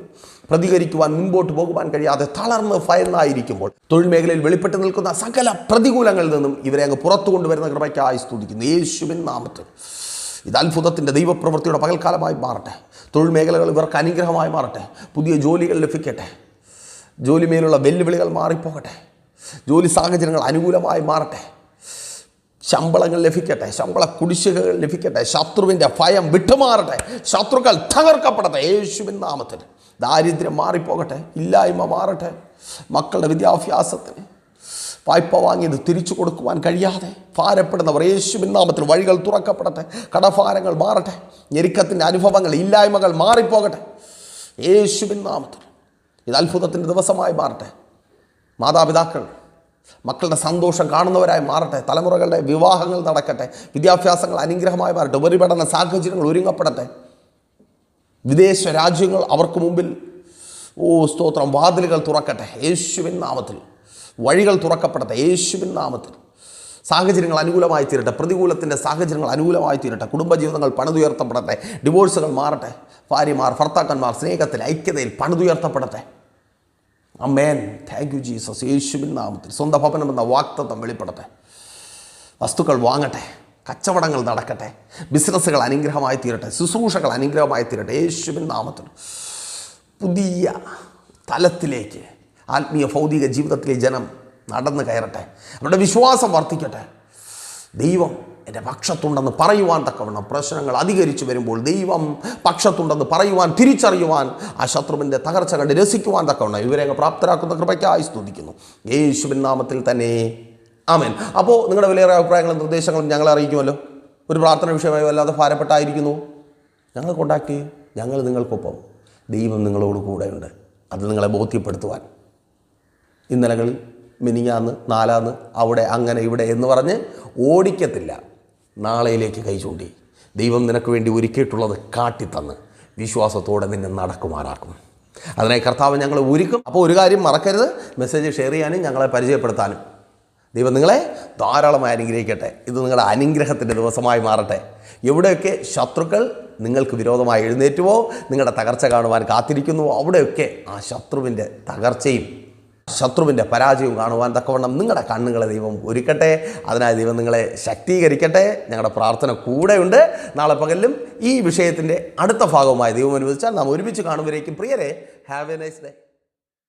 പ്രതികരിക്കുവാൻ, മുൻപോട്ട് പോകുവാൻ കഴിയാതെ തളർന്ന് ഭയന്നായിരിക്കുമ്പോൾ തൊഴിൽ മേഖലയിൽ വെളിപ്പെട്ട് നിൽക്കുന്ന സകല പ്രതികൂലങ്ങളിൽ നിന്നും ഇവരെ അങ്ങ് പുറത്തു കൊണ്ടുവരുന്ന കൃപയ്ക്കായി സ്തുതിക്കുന്നു. യേശുവിൻ നാമത്തിൽ ഇത് അത്ഭുതത്തിൻ്റെ ദൈവപ്രവൃത്തിയുടെ പകൽക്കാലമായി മാറട്ടെ. തൊഴിൽ മേഖലകൾ ഇവർക്ക് അനുഗ്രഹമായി മാറട്ടെ. പുതിയ ജോലികൾ ലഭിക്കട്ടെ. ജോലി മേലുള്ള വെല്ലുവിളികൾ മാറിപ്പോകട്ടെ. ജോലി സാഹചര്യങ്ങൾ അനുകൂലമായി മാറട്ടെ. ശമ്പളങ്ങൾ ലഭിക്കട്ടെ. ശമ്പള കുടിശ്ശികകൾ ലഭിക്കട്ടെ. ശത്രുവിൻ്റെ ഭയം വിട്ടുമാറട്ടെ. ശത്രുക്കൾ തകർക്കപ്പെടട്ടെ യേശുവിൻ നാമത്തിൽ. ദാരിദ്ര്യം മാറിപ്പോകട്ടെ. ഇല്ലായ്മ മാറട്ടെ. മക്കളുടെ വിദ്യാഭ്യാസത്തിന് വായ്പ വാങ്ങിയത് തിരിച്ചു കൊടുക്കുവാൻ കഴിയാതെ ഭാരപ്പെടുന്നവർ യേശുവിൻ നാമത്തിൽ വഴികൾ തുറക്കപ്പെടട്ടെ. കടഭാരങ്ങൾ മാറട്ടെ. ഞെരുക്കത്തിൻ്റെ അനുഭവങ്ങൾ, ഇല്ലായ്മകൾ മാറിപ്പോകട്ടെ യേശുവിൻ നാമത്തിൽ. ഇത് അത്ഭുതത്തിൻ്റെ ദിവസമായി മാറട്ടെ. മാതാപിതാക്കൾ മക്കളുടെ സന്തോഷം കാണുന്നവരായി മാറട്ടെ. തലമുറകളുടെ വിവാഹങ്ങൾ നടക്കട്ടെ. വിദ്യാഭ്യാസങ്ങൾ അനുഗ്രഹമായി മാറട്ടെ. ഉപരിപഠന സാഹചര്യങ്ങൾ ഒരുങ്ങപ്പെടട്ടെ. വിദേശ രാജ്യങ്ങൾ അവർക്ക് മുമ്പിൽ സ്തോത്രം വാതിലുകൾ തുറക്കട്ടെ യേശുവിൻ നാമത്തിൽ. വഴികൾ തുറക്കപ്പെടട്ടെ യേശുവിൻ നാമത്തിൽ. സാഹചര്യങ്ങൾ അനുകൂലമായി തീരട്ടെ. പ്രതികൂലത്തിൻ്റെ സാഹചര്യങ്ങൾ അനുകൂലമായി തീരട്ടെ. കുടുംബജീവിതങ്ങൾ പണിതുയർത്തപ്പെടട്ടെ. ഡിവോഴ്സുകൾ മാറട്ടെ. ഭാര്യമാർ, ഭർത്താക്കന്മാർ സ്നേഹത്തിൽ, ഐക്യതയിൽ പണിതുയർത്തപ്പെടട്ടെ. ആമേൻ. Thank you Jesus. യേശുവിൻ നാമത്തിൽ. സ്വന്തം ഭവനം എന്ന വാഗ്ദത്തം വെളിപ്പെടട്ടെ. വസ്തുക്കൾ വാങ്ങട്ടെ. കച്ചവടങ്ങൾ നടക്കട്ടെ. ബിസിനസ്സുകൾ അനുഗ്രഹമായി തീരട്ടെ. ശുശ്രൂഷകൾ അനുഗ്രഹമായി തീരട്ടെ യേശുവിൻ നാമത്തിൽ. പുതിയ തലത്തിലേക്ക് ആത്മീയ ഭൗതിക ജീവിതത്തിലെ ജനം നടന്നു കയറട്ടെ. അവരുടെ വിശ്വാസം വർദ്ധിക്കട്ടെ. ദൈവം എൻ്റെ പക്ഷത്തുണ്ടെന്ന് പറയുവാൻ തക്കവണ്ണം പ്രശ്നങ്ങൾ അധികരിച്ചു വരുമ്പോൾ ദൈവം പക്ഷത്തുണ്ടെന്ന് പറയുവാൻ, തിരിച്ചറിയുവാൻ, ആ ശത്രുവിൻ്റെ തകർച്ച കണ്ട് രസിക്കുവാൻ തക്കവണ്ണം ഇവരെ പ്രാപ്തരാക്കുന്ന കൃപയ്ക്കായി സ്തുതിക്കുന്നു യേശുവിൻ നാമത്തിൽ തന്നെ. ആമേൻ. അപ്പോൾ നിങ്ങളുടെ വിലയേറെ അഭിപ്രായങ്ങളും നിർദ്ദേശങ്ങളും ഞങ്ങളെ അറിയിക്കുമല്ലോ. ഒരു പ്രാർത്ഥന വിഷയമായി വല്ലാതെ ഭാരപ്പെട്ടായിരിക്കുന്നു, ഞങ്ങളെ കോൺടാക്ട് ചെയ്യും. ഞങ്ങൾ നിങ്ങൾക്കൊപ്പം. ദൈവം നിങ്ങളോട് കൂടെയുണ്ട്. അത് നിങ്ങളെ ബോധ്യപ്പെടുത്തുവാൻ. ഇന്നലകളിൽ മിനിഞ്ഞാന്ന്, നാലാന്ന്, അവിടെ, അങ്ങനെ, ഇവിടെ എന്ന് പറഞ്ഞ് ഓടിക്കത്തില്ല. നാളെയിലേക്ക് കൈ ചൂണ്ടി ദൈവം നിനക്ക് വേണ്ടി ഒരുക്കിയിട്ടുള്ളത് കാട്ടിത്തന്ന് വിശ്വാസത്തോടെ നിന്നെ നടക്കുമാറാക്കും. അതിനായി കർത്താവ് ഞങ്ങൾ ഒരുക്കും. അപ്പോൾ ഒരു കാര്യം മറക്കരുത്, മെസ്സേജ് ഷെയർ ചെയ്യാനും ഞങ്ങളെ പരിചയപ്പെടുത്താനും. ദൈവം നിങ്ങളെ ധാരാളമായി അനുഗ്രഹിക്കട്ടെ. ഇത് നിങ്ങളുടെ അനുഗ്രഹത്തിൻ്റെ ദിവസമായി മാറട്ടെ. എവിടെയൊക്കെ ശത്രുക്കൾ നിങ്ങൾക്ക് വിരോധമായി എഴുന്നേറ്റുവോ, നിങ്ങളുടെ തകർച്ച കാണുവാൻ കാത്തിരിക്കുന്നുവോ, അവിടെയൊക്കെ ആ ശത്രുവിൻ്റെ തകർച്ചയും ശത്രുവിൻ്റെ പരാജയവും കാണുവാൻ തക്കവണ്ണം നിങ്ങളുടെ കണ്ണുകളെ ദൈവം ഒരുക്കട്ടെ. അതിനായി ദൈവം നിങ്ങളെ ശക്തീകരിക്കട്ടെ. ഞങ്ങളുടെ പ്രാർത്ഥന കൂടെയുണ്ട്. നാളെ പകലിലും ഈ വിഷയത്തിൻ്റെ അടുത്ത ഭാഗവുമായി ദൈവം അനുവദിച്ചാൽ നാം ഒരുമിച്ച് കാണുമ്പോഴേക്കും പ്രിയരെ, ഹാവ് എ നൈസ് ഡേ.